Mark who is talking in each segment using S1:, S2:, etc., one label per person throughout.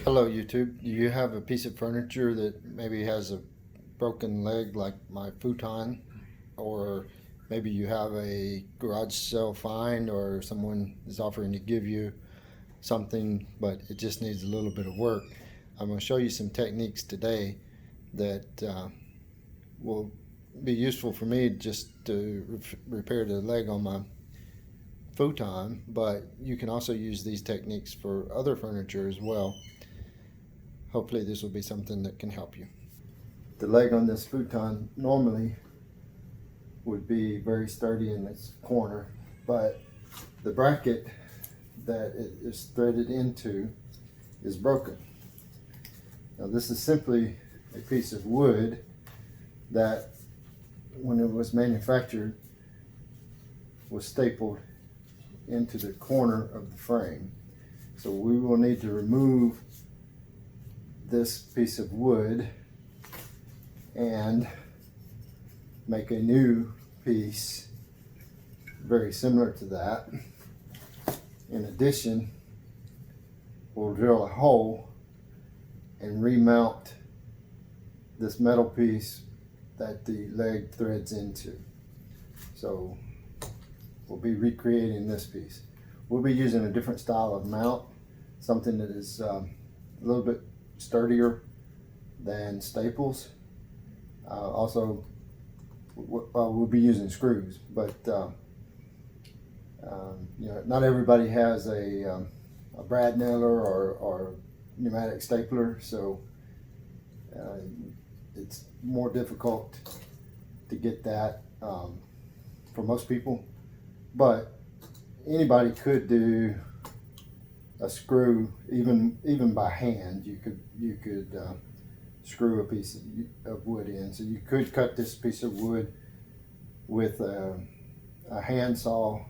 S1: Hello YouTube. Do you have a piece of furniture that maybe has a broken leg like my futon, or maybe you have a garage sale find or someone is offering to give you something but it just needs a little bit of work? I'm going to show you some techniques today that will be useful for me just to repair the leg on my futon, but you can also use these techniques for other furniture as well. Hopefully this will be something that can help you. The leg on this futon normally would be very sturdy in its corner, but the bracket that it is threaded into is broken. Now this is simply a piece of wood that when it was manufactured was stapled into the corner of the frame. So we will need to remove this piece of wood and make a new piece very similar to that. In addition, we'll drill a hole and remount this metal piece that the leg threads into. So we'll be recreating this piece. We'll be using a different style of mount, something that is a little bit sturdier than staples. Also, we'll be using screws, but not everybody has a brad nailer or pneumatic stapler, so it's more difficult to get that for most people. But anybody could do a screw, even by hand. You could screw a piece of wood in. So you could cut this piece of wood with a hand saw.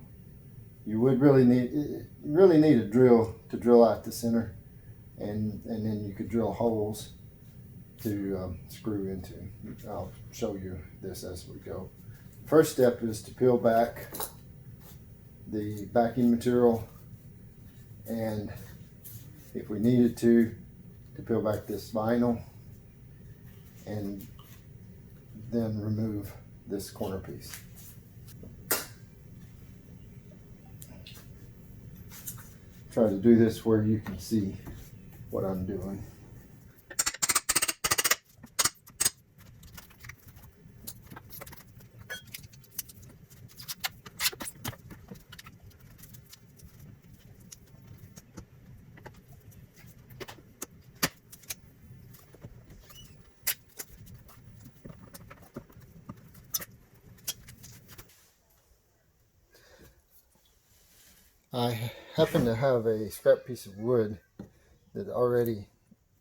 S1: You would really need a drill to drill out the center, and then you could drill holes to screw into. I'll show you this as we go. First step is to peel back the backing material, and if we needed to peel back this vinyl, and then remove this corner piece. Try to do this where you can see what I'm doing. I happen to have a scrap piece of wood that already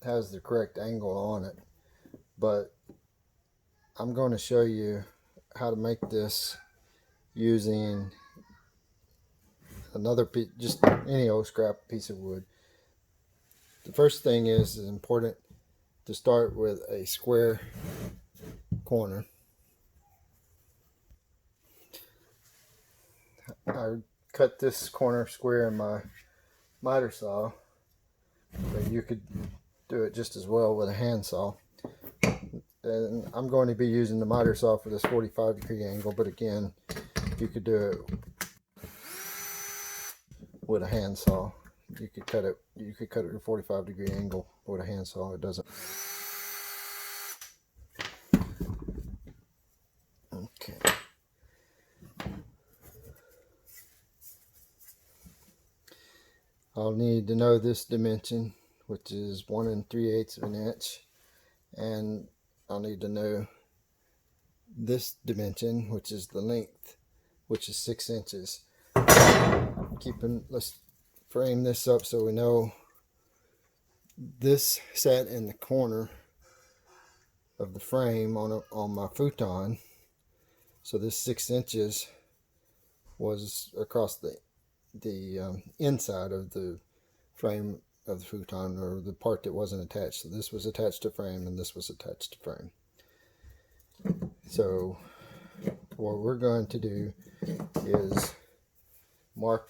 S1: has the correct angle on it, but I'm going to show you how to make this using another piece, just any old scrap piece of wood. The first thing is important to start with a square corner. I cut this corner square in my miter saw, but you could do it just as well with a hand saw. And I'm going to be using the miter saw for this 45-degree angle, but again, you could do it with a hand saw. You could cut it at a 45-degree angle with a hand saw. It doesn't. Okay. I'll need to know this dimension, which is 1 3/8 of an inch, and I'll need to know this dimension, which is the length, which is 6 inches. Let's frame this up so we know this sat in the corner of the frame on my futon. So this 6 inches was across the inside of the frame of the futon, or the part that wasn't attached. So this was attached to frame and this was attached to frame. So what we're going to do is mark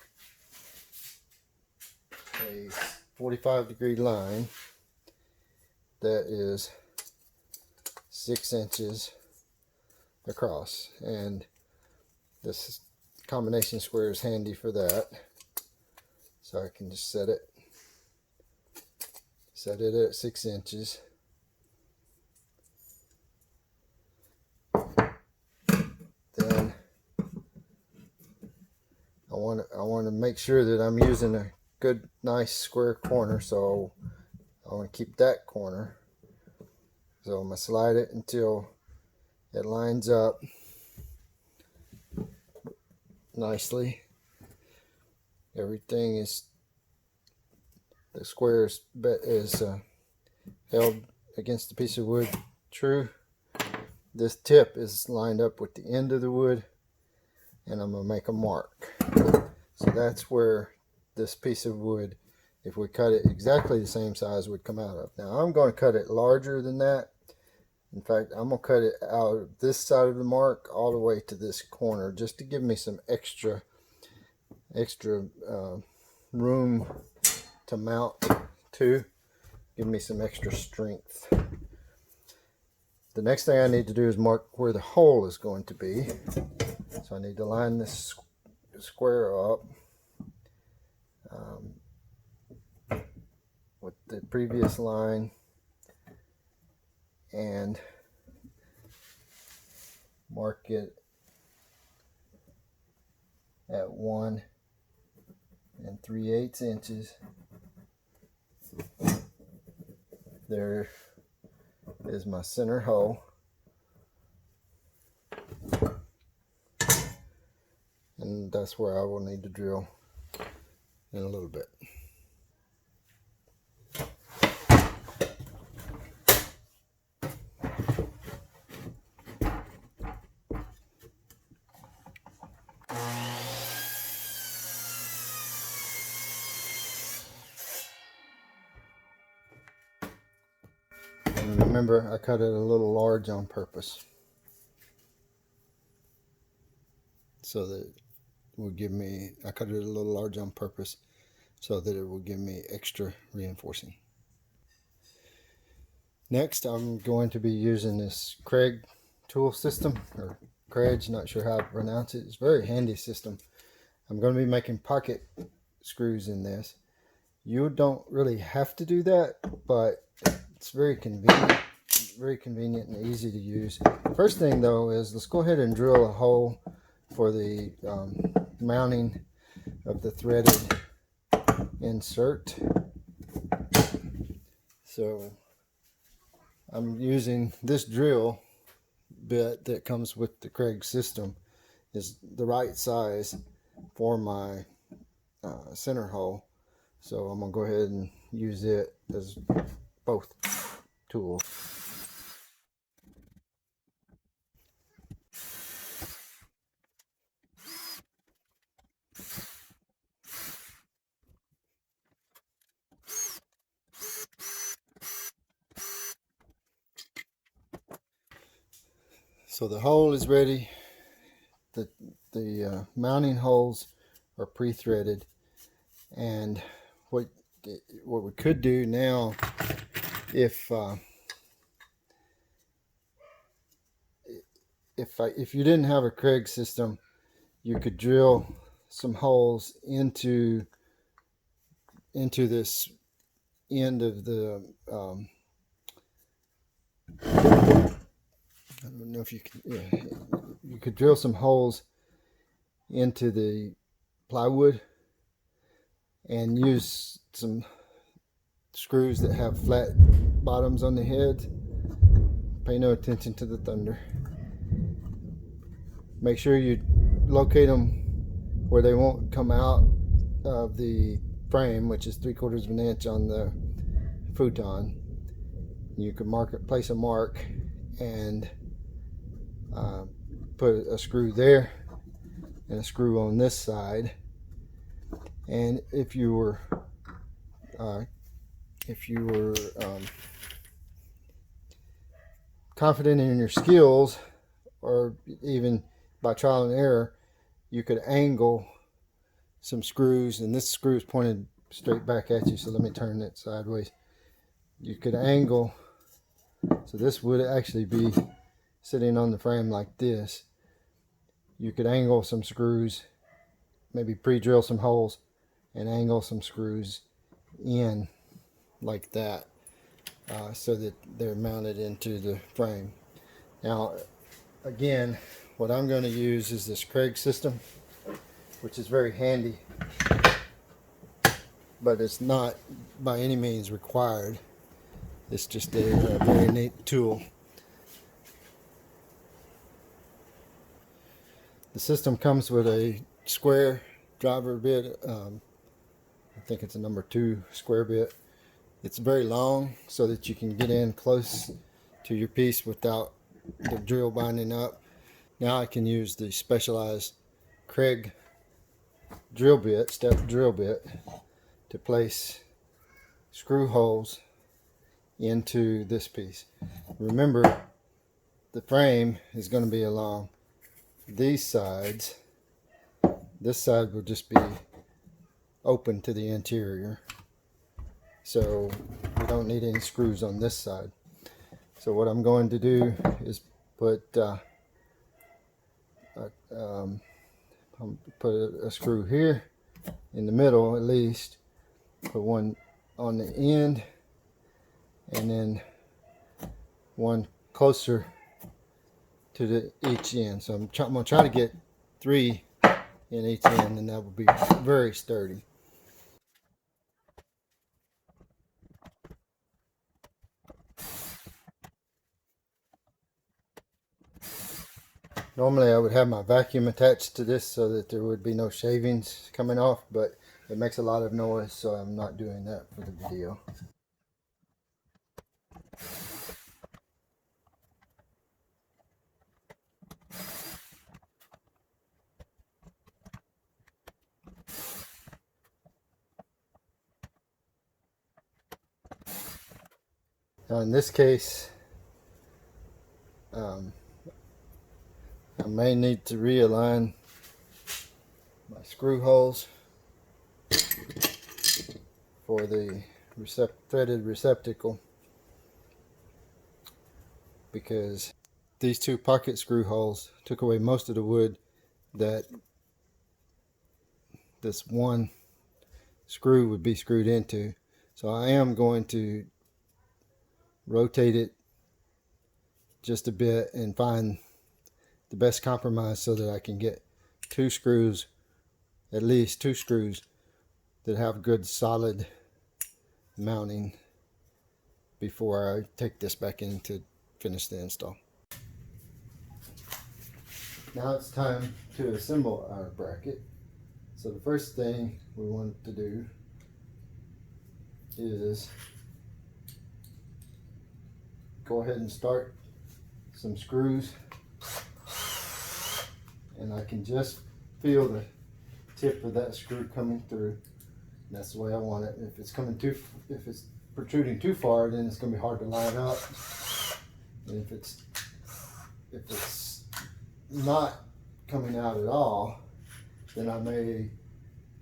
S1: a 45-degree line that is 6 inches across, and this combination square is handy for that. So I can just set it at 6 inches. Then I want to make sure that I'm using a good, nice square corner, so I want to keep that corner. So I'm going to slide it until it lines up nicely. Everything is, the square is held against the piece of wood true. This tip is lined up with the end of the wood, and I'm going to make a mark. So that's where this piece of wood, if we cut it exactly the same size, would come out of. Now I'm going to cut it larger than that. In fact, I'm going to cut it out of this side of the mark all the way to this corner, just to give me some extra room to mount to, give me some extra strength. The next thing I need to do is mark where the hole is going to be. So I need to line this square up with the previous line and mark it at 1 3/8 inches. There is my center hole, and that's where I will need to drill in a little bit. And remember, I cut it a little large on purpose, so that it will give me, I cut it a little large on purpose so that it will give me extra reinforcing. Next, I'm going to be using this Craig tool system, or Craig, not sure how to pronounce it. It's a very handy system. I'm going to be making pocket screws in this. You don't really have to do that, but it's very convenient and easy to use. First thing though is, let's go ahead and drill a hole for the mounting of the threaded insert. So I'm using this drill bit that comes with the Craig system, is the right size for my center hole. So I'm going to go ahead and use it as both tools. So the hole is ready. The mounting holes are pre-threaded, and what we could do now, if you didn't have a Craig system, you could drill some holes into this end of the I don't know if you can, yeah, you could drill some holes into the plywood and use some screws that have flat bottoms on the head. Pay no attention to the thunder. Make sure you locate them where they won't come out of the frame, which is 3/4 of an inch on the futon. You can place a mark and put a screw there and a screw on this side. And if you were confident in your skills, or even by trial and error, you could angle some screws, and this screw is pointed straight back at you, so let me turn it sideways. You could angle, so this would actually be sitting on the frame like this. You could angle some screws, maybe pre-drill some holes and angle some screws in like that, so that they're mounted into the frame. Now again, what I'm going to use is this Craig system, which is very handy, but it's not by any means required. It's just a very neat tool. The system comes with a square driver bit. I think it's a number 2 square bit. It's very long so that you can get in close to your piece without the drill binding up. Now I can use the specialized Craig drill bit, step drill bit, to place screw holes into this piece. Remember, the frame is going to be along these sides. This side will just be open to the interior, so we don't need any screws on this side. So what I'm going to do is put a screw here in the middle, at least put one on the end, and then one closer to each end. So I'm going to try to get 3 in each end, and that will be very sturdy. Normally I would have my vacuum attached to this so that there would be no shavings coming off, but it makes a lot of noise, so I'm not doing that for the video. Now in this case, I may need to realign my screw holes for the threaded receptacle, because these 2 pocket screw holes took away most of the wood that this one screw would be screwed into. So I am going to rotate it just a bit and find the best compromise so that I can get 2 screws, at least 2 screws, that have good solid mounting before I take this back in to finish the install. Now it's time to assemble our bracket. So the first thing we want to do is go ahead and start some screws, and I can just feel the tip of that screw coming through. That's the way I want it. If it's protruding too far, then it's going to be hard to line up. And if it's not coming out at all, then I may,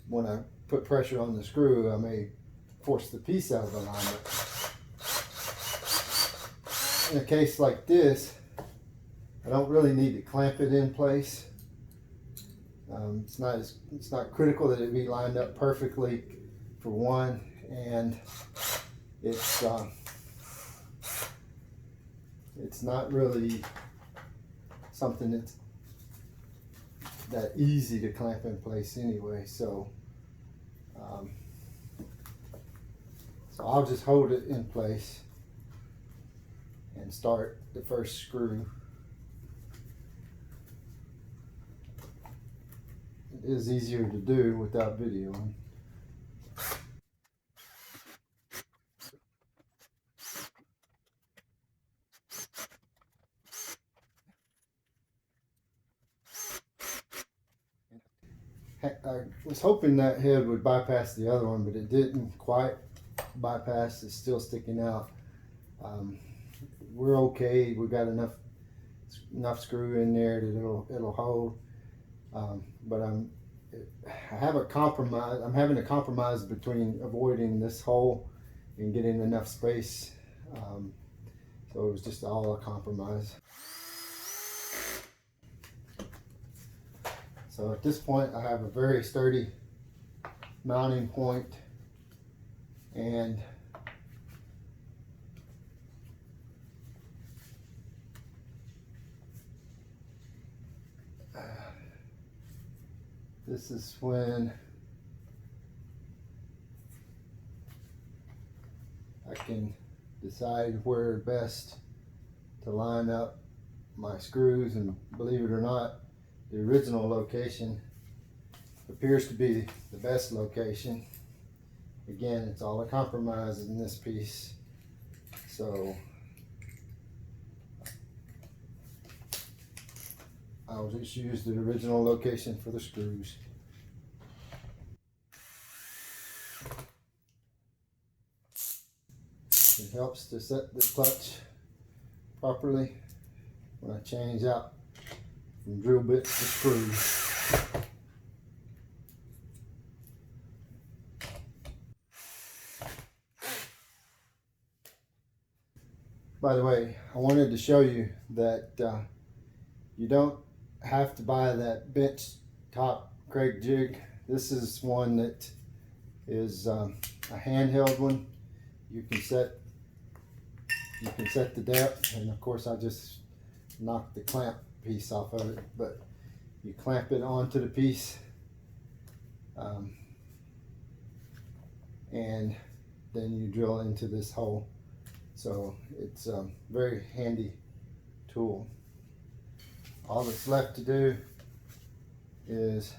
S1: when I put pressure on the screw, I may force the piece out of alignment. In a case like this, I don't really need to clamp it in place. It's not critical that it be lined up perfectly, for one, and it's not really something that's that easy to clamp in place anyway. So I'll just hold it in place and start the first screw. It is easier to do without videoing. I was hoping that head would bypass the other one, but it didn't quite bypass. It's still sticking out. We're okay. We've got enough screw in there that it'll hold. But I'm I have a compromise. I'm having a compromise between avoiding this hole and getting enough space. So it was just all a compromise. So at this point, I have a very sturdy mounting point, and this is when I can decide where best to line up my screws, and believe it or not, the original location appears to be the best location. Again, it's all a compromise in this piece. So I'll just use the original location for the screws. It helps to set the clutch properly when I change out from drill bits to screws. By the way, I wanted to show you that you don't have to buy that bench top Craig jig. This is one that is a handheld one. You can set the depth, and of course I just knocked the clamp piece off of it, but you clamp it onto the piece, and then you drill into this hole. So it's a very handy tool. All that's left to do is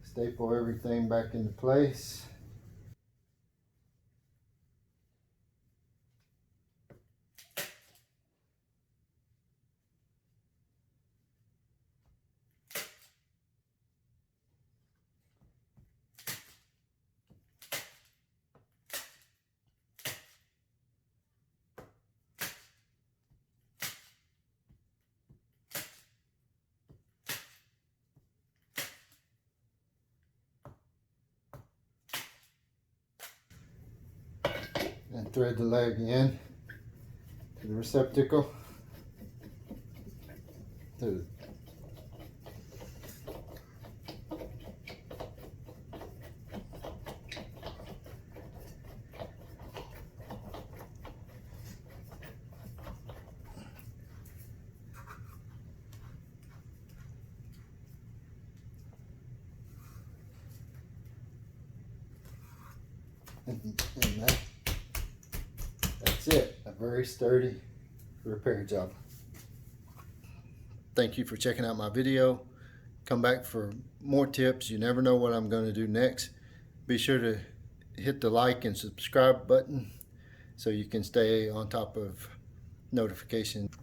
S1: staple everything back into place. And thread the leg in to the receptacle. And that's it. A very sturdy repair job. Thank you for checking out my video. Come back for more tips. You never know what I'm going to do next. Be sure to hit the like and subscribe button so you can stay on top of notifications.